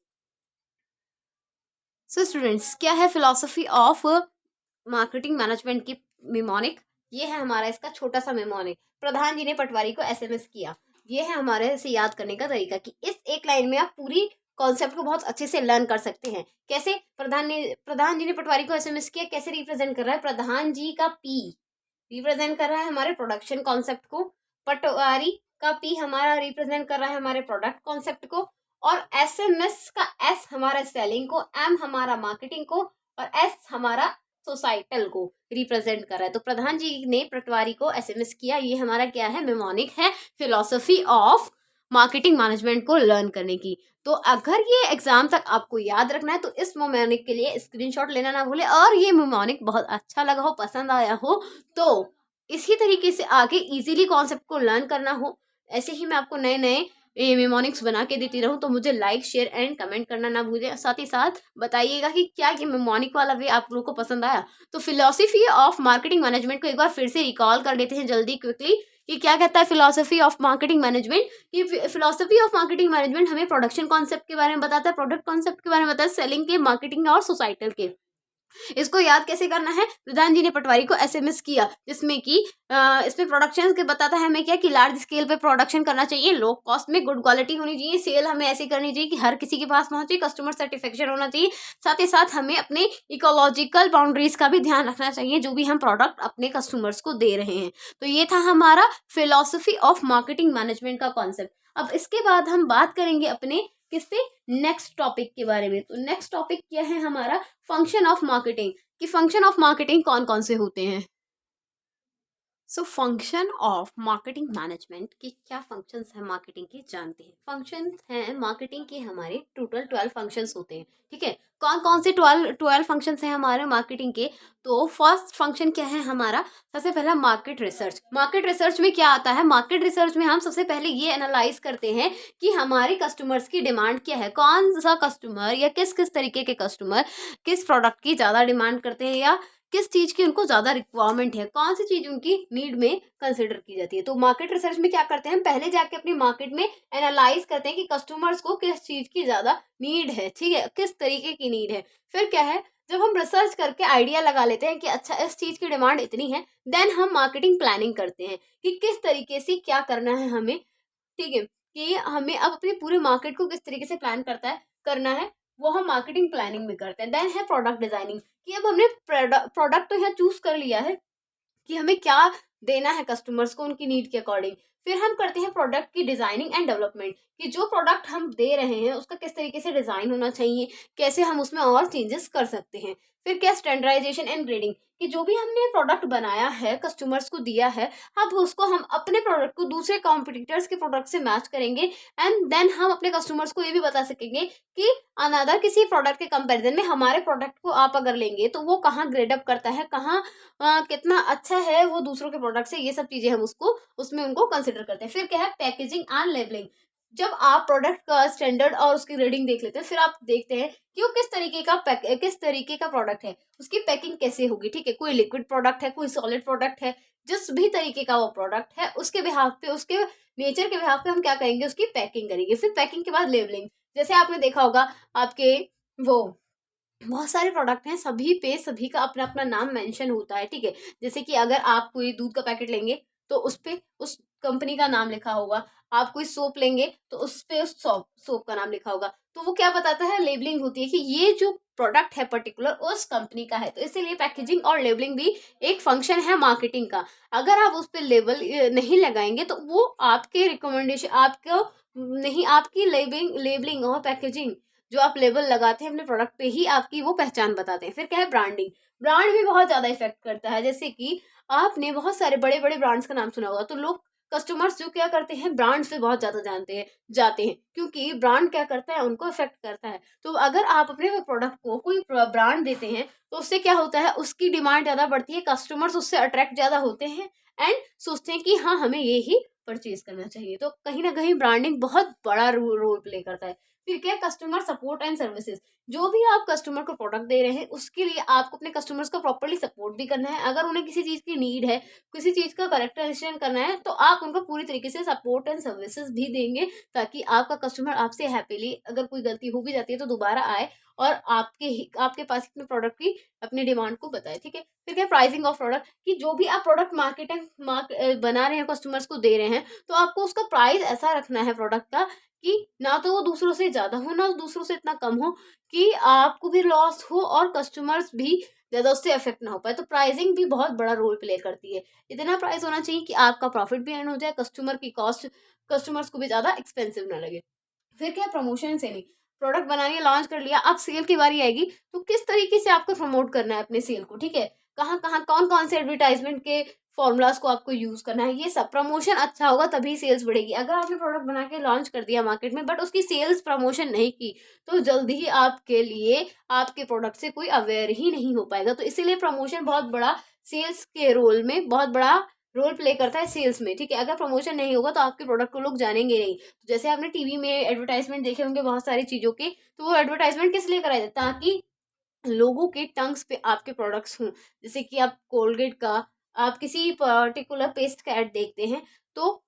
सो स्टूडेंट्स, क्या है फिलॉसफी ऑफ मार्केटिंग मैनेजमेंट की मिमोनिक? ये है हमारा इसका छोटा सा मिमोनिक। प्रधान जी ने पटवारी को एसएमएस किया। ये है हमारे इसे याद करने का तरीका, कि इस एक लाइन में आप पूरी कॉन्सेप्ट को बहुत अच्छे से लर्न कर सकते हैं। कैसे? प्रधान जी ने पटवारी को एसएमएस किया, कैसे रिप्रेजेंट कर रहा है? प्रधान जी का पी रिप्रेजेंट कर रहा है हमारे प्रोडक्शन कॉन्सेप्ट को, पटवारी का पी हमारा रिप्रेजेंट कर रहा है हमारे प्रोडक्ट कॉन्सेप्ट को, और एसएमएस का एस हमारा सेलिंग को, एम हमारा मार्केटिंग को, और एस हमारा सोसाइटल को रिप्रेजेंट कर रहा है। तो प्रधान जी ने पटवारी को एसएमएस किया। ये हमारा क्या है? मिमोनिक है फिलॉसफी ऑफ मार्केटिंग मैनेजमेंट को लर्न करने की। तो अगर ये एग्जाम तक आपको याद रखना है तो इस मिमोनिक के लिए स्क्रीनशॉट लेना ना भूले, और ये मिमोनिक बहुत अच्छा लगा हो, पसंद आया हो, तो इसी तरीके से आगे इजीली कॉन्सेप्ट को लर्न करना हो, ऐसे ही मैं आपको नए नए मेमोनिक्स बना के देती रहूँ, तो मुझे लाइक शेयर एंड कमेंट करना ना भूलें। साथ ही साथ बताइएगा कि क्या ये मेमोनिक वाला वे आप लोगों को पसंद आया। तो फिलॉसफी ऑफ मार्केटिंग मैनेजमेंट को एक बार फिर से रिकॉल कर लेते हैं जल्दी क्विकली, कि क्या कहता है फिलॉसफी ऑफ मार्केटिंग मैनेजमेंट। कि फिलॉसफी ऑफ मार्केटिंग मैनेजमेंट हमें प्रोडक्शन कॉन्सेप्ट के बारे में बताता है, प्रोडक्ट कॉन्सेप्ट के बारे में बताता है, सेलिंग के, मार्केटिंग और सोसाइटल के। इसको याद कैसे करना है, प्रधान जी ने पटवारी को एसएमएस किया, जिसमें कि इसमें प्रोडक्शन के बताता है हमें क्या कि लार्ज स्केल पे प्रोडक्शन करना चाहिए, लो कॉस्ट में, गुड क्वालिटी होनी चाहिए, सेल हमें ऐसी करनी चाहिए कि हर किसी के पास पहुंचे, कस्टमर सेटिस्फेक्शन होना चाहिए। साथ ही साथ हमें अपने इकोलॉजिकल बाउंड्रीज का भी ध्यान रखना चाहिए जो भी हम प्रोडक्ट अपने कस्टमर्स को दे रहे हैं। तो ये था हमारा फिलोसफी ऑफ मार्केटिंग मैनेजमेंट का कॉन्सेप्ट। अब इसके बाद हम बात करेंगे अपने किस पे, नेक्स्ट टॉपिक के बारे में। तो नेक्स्ट टॉपिक क्या है हमारा, फंक्शन ऑफ मार्केटिंग। कि फंक्शन ऑफ मार्केटिंग कौन कौन से होते हैं। So function of marketing management की क्या फंक्शंस हैं मार्केटिंग के, जानते हैं। फंक्शंस हैं मार्केटिंग के हमारे टोटल 12 फंक्शंस होते हैं, ठीक है। कौन कौन से 12 फंक्शंस हैं हमारे मार्केटिंग के। तो फर्स्ट फंक्शन क्या है हमारा, सबसे पहला मार्केट रिसर्च। मार्केट रिसर्च में क्या आता है, मार्केट रिसर्च में हम सबसे पहले ये एनालाइज करते हैं कि हमारे कस्टमर्स की डिमांड क्या है, कौन सा कस्टमर या किस किस तरीके के कस्टमर किस प्रोडक्ट की ज़्यादा डिमांड करते हैं, या किस चीज की उनको ज्यादा रिक्वायरमेंट है, कौन सी चीज उनकी नीड में कंसिडर की जाती है। तो मार्केट रिसर्च में क्या करते हैं, हम पहले जाके अपनी मार्केट में एनालाइज करते हैं कि कस्टमर्स को किस चीज की ज्यादा नीड है, ठीक है, किस तरीके की नीड है। फिर क्या है, जब हम रिसर्च करके आइडिया लगा लेते हैं कि अच्छा इस चीज की डिमांड इतनी है, देन हम मार्केटिंग प्लानिंग करते हैं कि किस तरीके से क्या करना है हमें, ठीक है, कि हमें अब अपने पूरे मार्केट को किस तरीके से प्लान करना है, वो हम मार्केटिंग प्लानिंग में करते हैं। देन है प्रोडक्ट डिजाइनिंग, कि अब हमने प्रोडक्ट तो यहाँ चूज कर लिया है कि हमें क्या देना है कस्टमर्स को उनकी नीड के अकॉर्डिंग। फिर हम करते हैं प्रोडक्ट की डिजाइनिंग एंड डेवलपमेंट, कि जो प्रोडक्ट हम दे रहे हैं उसका किस तरीके से डिजाइन होना चाहिए, कैसे हम उसमें और चेंजेस कर सकते हैं। फिर क्या, स्टैंडर्डाइजेशन एंड ग्रेडिंग, कि जो भी हमने प्रोडक्ट बनाया है कस्टमर्स को दिया है, अब उसको हम अपने प्रोडक्ट को दूसरे कॉम्पिटिटर्स के प्रोडक्ट से मैच करेंगे, एंड देन हम अपने कस्टमर्स को ये भी बता सकेंगे कि अनदर किसी प्रोडक्ट के कंपैरिजन में हमारे प्रोडक्ट को आप अगर लेंगे तो वो कहाँ ग्रेड अप करता है, कहाँ कितना अच्छा है वो दूसरों के प्रोडक्ट से, ये सब चीजें हम उसको उसमें उनको कंसिडर करते हैं। फिर क्या है, पैकेजिंग एंड लेबलिंग। जब आप प्रोडक्ट का स्टैंडर्ड और उसकी रेटिंग देख लेते हैं, फिर आप देखते हैं कि वो किस तरीके का प्रोडक्ट है, उसकी पैकिंग कैसे होगी, ठीक है, कोई लिक्विड प्रोडक्ट है, कोई सॉलिड प्रोडक्ट है, जिस भी तरीके का वो प्रोडक्ट है उसके बिहाफ पे, उसके नेचर के बिहाफ पे हम क्या करेंगे, उसकी पैकिंग करेंगे। फिर पैकिंग के बाद लेबलिंग, जैसे आपने देखा होगा आपके वो बहुत सारे प्रोडक्ट हैं, सभी पे सभी का अपना अपना नाम मेंशन होता है, ठीक है। जैसे कि अगर आप कोई दूध का पैकेट लेंगे तो उस पे उस कंपनी का नाम लिखा होगा, आप कोई सोप लेंगे तो उस पे उस सोप का नाम लिखा होगा। तो वो क्या बताता है, लेबलिंग होती है कि ये जो प्रोडक्ट है पर्टिकुलर उस कंपनी का है। तो इसीलिए पैकेजिंग और लेबलिंग भी एक फंक्शन है मार्केटिंग का। अगर आप उस पर लेबल नहीं लगाएंगे तो वो आपके रिकमेंडेशन, आपको नहीं, आपकी लेबलिंग और पैकेजिंग जो आप लेबल लगाते हैं अपने प्रोडक्ट पे ही आपकी वो पहचान बताते हैं। फिर क्या है, ब्रांडिंग। ब्रांड भी बहुत ज्यादा इफेक्ट करता है, जैसे कि आपने बहुत सारे बड़े बड़े ब्रांड्स का नाम सुना होगा, तो लोग कस्टमर्स जो क्या करते हैं, ब्रांड से बहुत ज्यादा जाते हैं, क्योंकि ब्रांड क्या करता है, उनको इफेक्ट करता है। तो अगर आप अपने प्रोडक्ट को कोई ब्रांड देते हैं तो उससे क्या होता है, उसकी डिमांड ज्यादा बढ़ती है, कस्टमर्स उससे अट्रैक्ट ज्यादा होते हैं एंड सोचते हैं कि हाँ हमें ये ही परचेज करना चाहिए। तो कहीं ना कहीं ब्रांडिंग बहुत बड़ा रोल प्ले करता है। फिर क्या, कस्टमर सपोर्ट एंड सर्विसेज। जो भी आप कस्टमर को प्रोडक्ट दे रहे हैं उसके लिए आपको अपने कस्टमर्स को प्रॉपर्ली सपोर्ट भी करना है। अगर उन्हें किसी चीज़ की नीड है, किसी चीज़ का करेक्टराइजेशन करना है, तो आप उनको पूरी तरीके से सपोर्ट एंड सर्विसेज भी देंगे, ताकि आपका कस्टमर आपसे हैप्पीली, अगर कोई गलती हो भी जाती है तो दोबारा आए और आपके पास अपने प्रोडक्ट की अपनी डिमांड को बताए, ठीक है। फिर क्या, प्राइसिंग ऑफ प्रोडक्ट, कि जो भी आप प्रोडक्ट बना रहे हैं, कस्टमर्स को दे रहे हैं, तो आपको उसका प्राइस ऐसा रखना है प्रोडक्ट का कि ना तो वो दूसरों से ज्यादा हो, ना दूसरों से इतना कम हो कि आपको भी लॉस हो और कस्टमर्स भी ज्यादा उससे अफेक्ट ना हो पाए। तो प्राइसिंग भी बहुत बड़ा रोल प्ले करती है। इतना प्राइस होना चाहिए कि आपका प्रॉफिट भी अर्न हो जाए, कस्टमर की कॉस्ट कस्टमर्स को भी ज्यादा एक्सपेंसिव ना लगे। फिर क्या, प्रमोशन एंड सेलिंग। प्रोडक्ट बनाने लॉन्च कर लिया, अब सेल की बारी आएगी, तो किस तरीके से आपको प्रमोट करना है अपने सेल को, ठीक है, कहाँ कहाँ कौन कौन से एडवर्टाइजमेंट के फॉर्मूलाज को आपको यूज करना है, ये सब। प्रमोशन अच्छा होगा तभी सेल्स बढ़ेगी। अगर आपने प्रोडक्ट बना के लॉन्च कर दिया मार्केट में बट उसकी सेल्स प्रमोशन नहीं की, तो जल्दी ही आपके लिए आपके प्रोडक्ट से कोई अवेयर ही नहीं हो पाएगा। तो इसीलिए प्रमोशन बहुत बड़ा, सेल्स के रोल में बहुत बड़ा रोल प्ले करता है सेल्स में, ठीक है। अगर प्रमोशन नहीं होगा तो आपके प्रोडक्ट को लोग जानेंगे नहीं। तो जैसे आपने टीवी में एडवर्टाइजमेंट देखे होंगे बहुत सारी चीज़ों के, तो वो एडवर्टाइजमेंट किस लिए कराए जाते हैं, ताकि लोगों के टंग्स पे आपके प्रोडक्ट्स हों। जैसे कि आप कोलगेट का, आप किसी पर्टिकुलर पेस्ट का ऐड देखते हैं, तो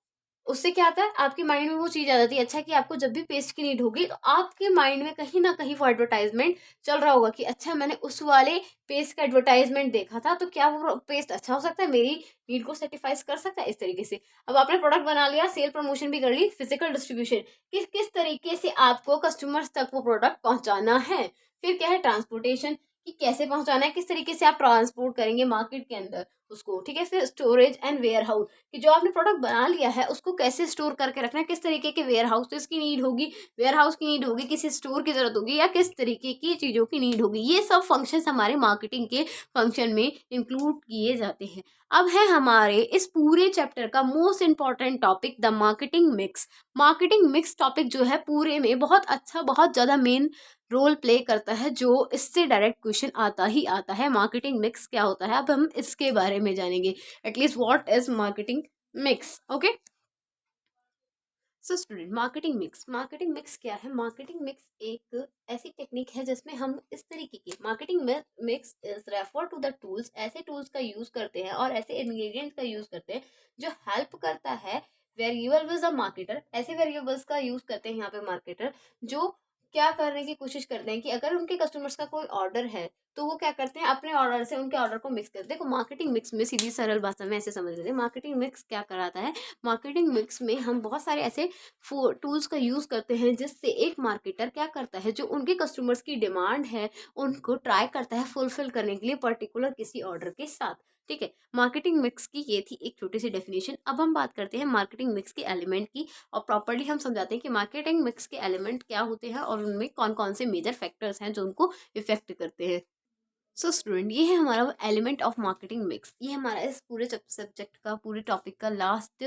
उससे क्या आता है, आपके माइंड में वो चीज़ आ जाती है। अच्छा, कि आपको जब भी पेस्ट की नीड होगी तो आपके माइंड में कहीं न कहीं वो एडवर्टाइज़मेंट चल रहा होगा कि अच्छा, मैंने उस वाले पेस्ट का एडवर्टाइज़मेंट देखा था, तो क्या वो पेस्ट अच्छा हो सकता है, मेरी नीड को सैटिस्फाइज़ कर सकता है, इस तरीके से। अब आपने प्रोडक्ट बना लिया, सेल प्रमोशन भी कर ली, फिज़िकल डिस्ट्रीब्यूशन, किस किस तरीके से आपको कस्टमर्स तक वो प्रोडक्ट पहुँचाना है। फिर क्या है, ट्रांसपोर्टेशन, कि कैसे पहुँचाना है, किस तरीके से आप ट्रांसपोर्ट करेंगे मार्केट के अंदर उसको, ठीक है। फिर स्टोरेज एंड वेयरहाउस, कि जो आपने प्रोडक्ट बना लिया है उसको कैसे स्टोर करके रखना है, किस तरीके के वेयरहाउस की नीड होगी, वेयरहाउस की नीड होगी, किसी स्टोर की ज़रूरत होगी, या किस तरीके की चीज़ों की नीड होगी। ये सब फंक्शंस हमारे मार्केटिंग के फंक्शन में इंक्लूड किए जाते हैं। अब है हमारे इस पूरे चैप्टर का most important topic, the marketing mix. Marketing mix topic जो है पूरे में बहुत अच्छा, बहुत ज़्यादा मेन रोल प्ले करता है, जो इससे डायरेक्ट क्वेश्चन आता ही आता है। मार्केटिंग मिक्स क्या होता है, अब हम इसके बारे में जानेंगे। At least what is marketing mix, okay. So student, marketing mix क्या है? मार्केटिंग मिक्स एक ऐसी टेक्निक है जिसमें हम इस तरीके की marketing mix is refer to the tools, ऐसे टूल्स का यूज करते हैं और ऐसे इंग्रेडिएंट्स का यूज करते हैं जो हेल्प करता है वेरिएबल्स अ मार्केटर, ऐसे वेरिएबल्स का यूज करते हैं यहाँ पे मार्केटर, जो क्या करने की कोशिश करते हैं कि अगर उनके कस्टमर्स का कोई ऑर्डर है तो वो क्या करते हैं, अपने ऑर्डर से उनके ऑर्डर को मिक्स करते हैं। देखो, मार्केटिंग मिक्स में सीधी सरल भाषा में ऐसे समझ लेते हैं, मार्केटिंग मिक्स क्या कराता है। मार्केटिंग मिक्स में हम बहुत सारे ऐसे टूल्स का यूज़ करते हैं जिससे एक मार्केटर क्या करता है, जो उनके कस्टमर्स की डिमांड है उनको ट्राई करता है फुलफिल करने के लिए पर्टिकुलर किसी ऑर्डर के साथ, ठीक है। मार्केटिंग मिक्स की ये थी एक छोटी सी डेफिनेशन। अब हम बात करते हैं मार्केटिंग मिक्स के एलिमेंट की, और प्रॉपर्ली हम समझाते हैं कि मार्केटिंग मिक्स के एलिमेंट क्या होते हैं और उनमें कौन कौन से मेजर फैक्टर्स हैं जो उनको इफेक्ट करते हैं। सो स्टूडेंट, ये है हमारा एलिमेंट ऑफ मार्केटिंग मिक्स। ये हमारा इस पूरे सब्जेक्ट का, पूरे टॉपिक का लास्ट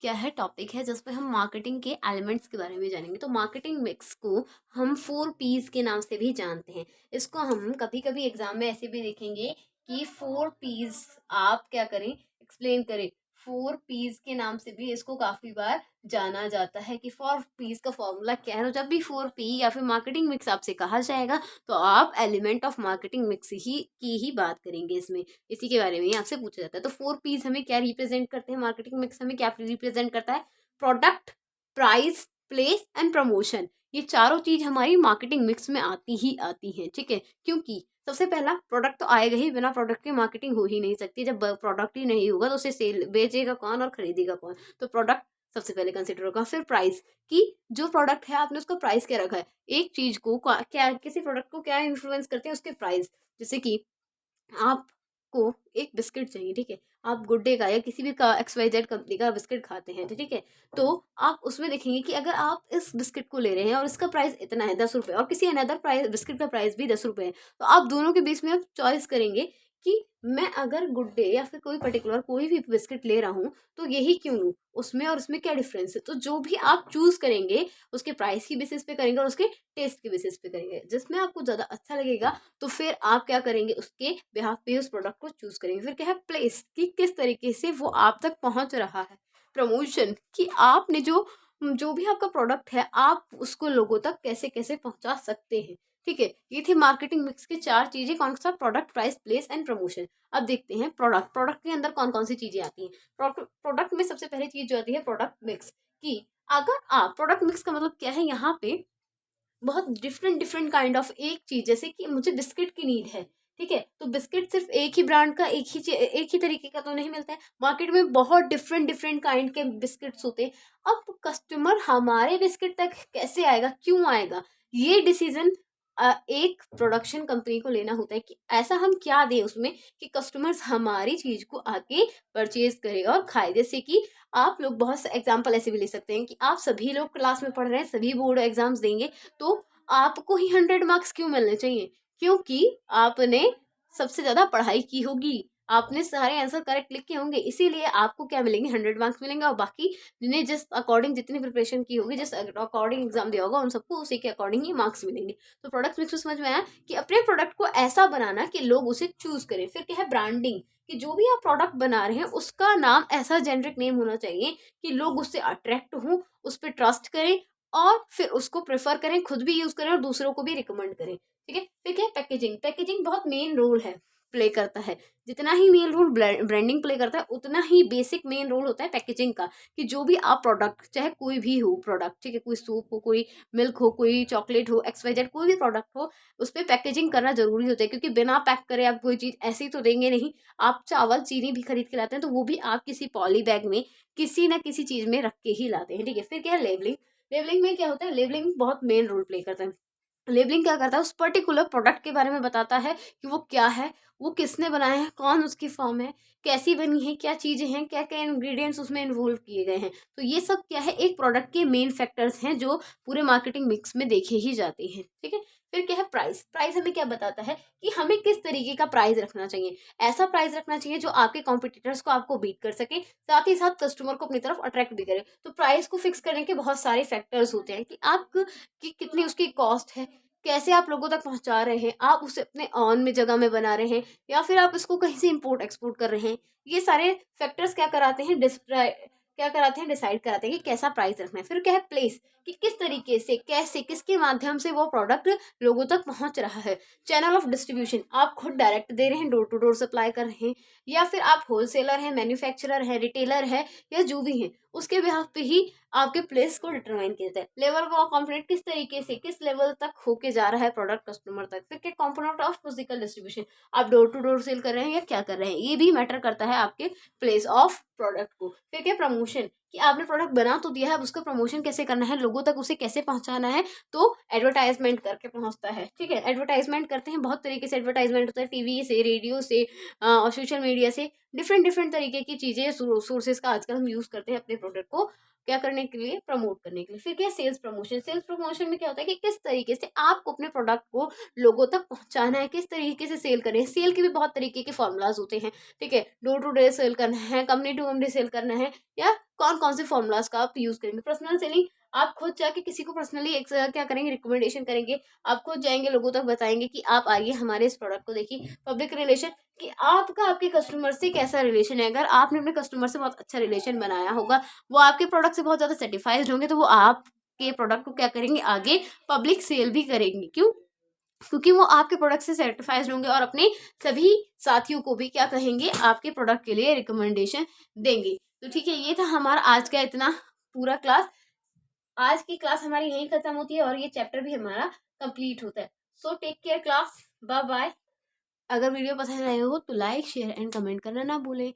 क्या है, टॉपिक है जिसमें हम मार्केटिंग के एलिमेंट्स के बारे में जानेंगे। तो मार्केटिंग मिक्स को हम 4 P's के नाम से भी जानते हैं। इसको हम कभी कभी एग्जाम में ऐसे भी देखेंगे कि 4 P's आप क्या करें, एक्सप्लेन करें। 4 P's के नाम से भी इसको काफी बार जाना जाता है कि 4 P's का फॉर्मूला क्या है। तो जब भी 4 P या फिर मार्केटिंग मिक्स आपसे कहा जाएगा तो आप एलिमेंट ऑफ मार्केटिंग मिक्स ही की ही बात करेंगे इसमें, इसी के बारे में ही आपसे पूछा जाता है। तो 4 P's हमें क्या रिप्रेजेंट करते हैं, मार्केटिंग मिक्स हमें क्या रिप्रेजेंट करता है, product, price, place and promotion. ये चारों चीज हमारी मार्केटिंग मिक्स में आती ही आती हैं, ठीक है। क्योंकि सबसे पहला प्रोडक्ट तो आएगा ही, बिना प्रोडक्ट के मार्केटिंग हो ही नहीं सकती। जब प्रोडक्ट ही नहीं होगा तो उसे सेल बेचेगा कौन और खरीदेगा कौन। तो प्रोडक्ट सबसे पहले कंसिडर होगा। फिर प्राइस, कि जो प्रोडक्ट है आपने उसका प्राइस क्या रखा है। एक चीज को क्या, किसी प्रोडक्ट को क्या इन्फ्लुएंस करते हैं, उसके प्राइस। जैसे कि आपको एक बिस्किट चाहिए, ठीक है, आप गुड डे का या किसी भी का XYZ कंपनी का बिस्किट खाते हैं, तो ठीक है, तो आप उसमें देखेंगे कि अगर आप इस बिस्किट को ले रहे हैं और इसका प्राइस इतना है 10 रुपये, और किसी अनदर प्राइस बिस्किट का प्राइस भी 10 रुपये है, तो आप दोनों के बीच में आप चॉइस करेंगे कि मैं अगर गुड डे या फिर कोई पर्टिकुलर कोई भी बिस्किट ले रहा हूँ तो यही क्यों लूँ, उसमें और उसमें क्या डिफरेंस है। तो जो भी आप चूज करेंगे उसके प्राइस की बेसिस पे करेंगे और उसके टेस्ट की बेसिस पे करेंगे, जिसमें आपको ज़्यादा अच्छा लगेगा तो फिर आप क्या करेंगे, उसके बिहाफ पे उस प्रोडक्ट को चूज करेंगे। फिर क्या है, प्लेस, कि किस तरीके से वो आप तक पहुंच रहा है। प्रमोशन, कि आपने जो जो भी आपका प्रोडक्ट है आप उसको लोगों तक कैसे कैसे पहुंचा सकते हैं, ठीक है। ये थी मार्केटिंग मिक्स की 4 चीजें, कौन सा, product, price, place and promotion. अब देखते हैं प्रोडक्ट। प्रोडक्ट के अंदर कौन कौन सी चीजें आती हैं। प्रोडक्ट में सबसे पहले चीज जो आती है प्रोडक्ट मिक्स, कि अगर आप, प्रोडक्ट मिक्स का मतलब क्या है, यहाँ पे बहुत डिफरेंट डिफरेंट काइंड ऑफ एक चीज, जैसे कि मुझे बिस्किट की नीड है, ठीक है, तो बिस्किट सिर्फ एक ही ब्रांड का, एक ही तरीके का तो नहीं मिलता है। मार्केट में बहुत डिफरेंट डिफरेंट काइंड के बिस्किट्स होते हैं। अब कस्टमर हमारे बिस्किट तक कैसे आएगा, क्यों आएगा, ये डिसीजन एक प्रोडक्शन कंपनी को लेना होता है कि ऐसा हम क्या दें उसमें कि कस्टमर्स हमारी चीज को आके परचेज करेगा और खाए। जैसे कि आप लोग बहुत से एग्जाम्पल ऐसे भी ले सकते हैं कि आप सभी लोग क्लास में पढ़ रहे हैं, सभी बोर्ड एग्जाम्स देंगे, तो आपको ही 100 मार्क्स क्यों मिलने चाहिए, क्योंकि आपने सबसे ज्यादा पढ़ाई की होगी, आपने सारे आंसर करेक्ट लिखे होंगे, इसीलिए आपको क्या मिलेंगे, 100 मार्क्स मिलेंगे। और बाकी जिन्हें जिस अकॉर्डिंग जितनी प्रिपरेशन की होगी, जिस अकॉर्डिंग एग्जाम दिया होगा, उन सबको उसी के अकॉर्डिंग ही मार्क्स मिलेंगे। तो प्रोडक्ट मिक्स में समझ में आया कि अपने प्रोडक्ट को ऐसा बनाना कि लोग उसे चूज करें। फिर क्या है, ब्रांडिंग, कि जो भी आप प्रोडक्ट बना रहे हैं उसका नाम ऐसा जेनरिक नेम होना चाहिए कि लोग उससे अट्रैक्ट हों, उस पर ट्रस्ट करें और फिर उसको प्रेफर करें, खुद भी यूज करें और दूसरों को भी रिकमेंड करें। ठीक है। फिर क्या है, पैकेजिंग। पैकेजिंग बहुत मेन रोल है, प्ले करता है। जितना ही मेन रोल ब्रांडिंग प्ले करता है, उतना ही बेसिक मेन रोल होता है पैकेजिंग का। कि जो भी आप प्रोडक्ट, चाहे कोई भी हो प्रोडक्ट, ठीक है, कोई सूप हो, कोई मिल्क हो, कोई चॉकलेट हो, XYZ कोई भी प्रोडक्ट हो, उस पर पैकेजिंग करना जरूरी होता है। क्योंकि बिना पैक करे आप कोई चीज ऐसे ही तो देंगे नहीं। आप चावल चीनी भी खरीद के लाते हैं तो वो भी आप किसी पॉली बैग में किसी ना किसी चीज में रख के ही लाते हैं। ठीक है। फिर क्या है, लेबलिंग। लेबलिंग में क्या होता है, लेबलिंग बहुत मेन रोल प्ले करता है। लेबलिंग क्या करता है, उस पर्टिकुलर प्रोडक्ट के बारे में बताता है कि वो क्या है, वो किसने बनाया है, कौन उसकी फॉर्म है, कैसी बनी है, क्या चीजें हैं, क्या क्या इंग्रेडिएंट्स उसमें इन्वॉल्व किए गए हैं। तो ये सब क्या है, एक प्रोडक्ट के मेन फैक्टर्स हैं जो पूरे मार्केटिंग मिक्स में देखे ही जाते हैं। ठीक है। फिर क्या है, प्राइस। प्राइस हमें क्या बताता है कि हमें किस तरीके का प्राइस रखना चाहिए। ऐसा प्राइस रखना चाहिए जो आपके कॉम्पिटिटर्स को आपको बीट कर सके, साथ ही साथ कस्टमर को अपनी तरफ अट्रैक्ट भी करे। तो प्राइस को फिक्स करने के बहुत सारे फैक्टर्स होते हैं कि आप की कितनी उसकी कॉस्ट है, कैसे आप लोगों तक पहुंचा रहे हैं, आप उसे अपने ऑन में जगह में बना रहे हैं या फिर आप इसको कहीं से इंपोर्ट एक्सपोर्ट कर रहे हैं। ये सारे फैक्टर्स क्या कराते हैं, क्या कराते हैं, डिसाइड कराते हैं कि कैसा प्राइस रखना है। फिर क्या है, प्लेस, कि किस तरीके से, कैसे, किसके माध्यम से वो प्रोडक्ट लोगों तक पहुंच रहा है। चैनल ऑफ डिस्ट्रीब्यूशन, आप खुद डायरेक्ट दे रहे हैं, डोर टू डोर सप्लाई कर रहे हैं, या फिर आप होलसेलर हैं, मैन्युफैक्चरर है, रिटेलर है, या जो भी है, उसके बिहाफ पे ही आपके प्लेस को डिटरमाइन किया जाता है। लेवल का कंपोनेंट, किस तरीके से, किस लेवल तक होके जा रहा है प्रोडक्ट कस्टमर तक। फिर क्या, कंपोनेंट ऑफ फिजिकल डिस्ट्रीब्यूशन, आप डोर टू डोर सेल कर रहे हैं या क्या कर रहे हैं, ये भी मैटर करता है आपके प्लेस ऑफ प्रोडक्ट को। फिर क्या, प्रमोशन, कि आपने प्रोडक्ट बना तो दिया है, अब उसका प्रमोशन कैसे करना है, लोगों तक उसे कैसे पहुंचाना है। तो एडवर्टाइजमेंट करके पहुंचता है। ठीक है। एडवर्टाइजमेंट करते हैं, बहुत तरीके से एडवर्टाइजमेंट होता है, टीवी से, रेडियो से और सोशल मीडिया से, डिफरेंट डिफरेंट तरीके की चीजें, सोर्सेज का आजकल हम यूज करते हैं अपने प्रोडक्ट को क्या करने के लिए, प्रमोट करने के लिए। फिर क्या, सेल्स प्रमोशन। सेल्स प्रमोशन में क्या होता है कि किस तरीके से आपको अपने प्रोडक्ट को लोगों तक पहुंचाना है, किस तरीके से सेल करें। सेल के भी बहुत तरीके के फॉर्मूलाज होते हैं। ठीक है। डोर टू डोर सेल करना है, कंपनी टू कंपनी सेल करना है, या कौन कौन से फॉर्मूलाज का आप यूज करेंगे। पर्सनल सेलिंग, आप खुद जाके किसी को पर्सनली एक क्या करेंगे, रिकमेंडेशन करेंगे। आप खुद जाएंगे, लोगों तक बताएंगे कि आप आइए हमारे इस प्रोडक्ट को देखिए। पब्लिक रिलेशन, कि आपका आपके कस्टमर से कैसा रिलेशन है। अगर आपने अपने कस्टमर से बहुत अच्छा रिलेशन बनाया होगा, वो आपके प्रोडक्ट से बहुत ज़्यादा सेटिस्फाइड होंगे, तो वो आपके प्रोडक्ट को क्या करेंगे, आगे पब्लिक सेल भी करेंगे। क्यों? क्योंकि वो आपके प्रोडक्ट से सेटिस्फाइड होंगे और अपने सभी साथियों को भी क्या कहेंगे, आपके प्रोडक्ट के लिए रिकमेंडेशन देंगे। तो ठीक है, ये था हमारा आज का इतना पूरा क्लास। आज की क्लास हमारी यहीं खत्म होती है और ये चैप्टर भी हमारा कंप्लीट होता है। So take care class, bye bye. अगर वीडियो पसंद आए हो तो लाइक, शेयर एंड कमेंट करना ना भूलें।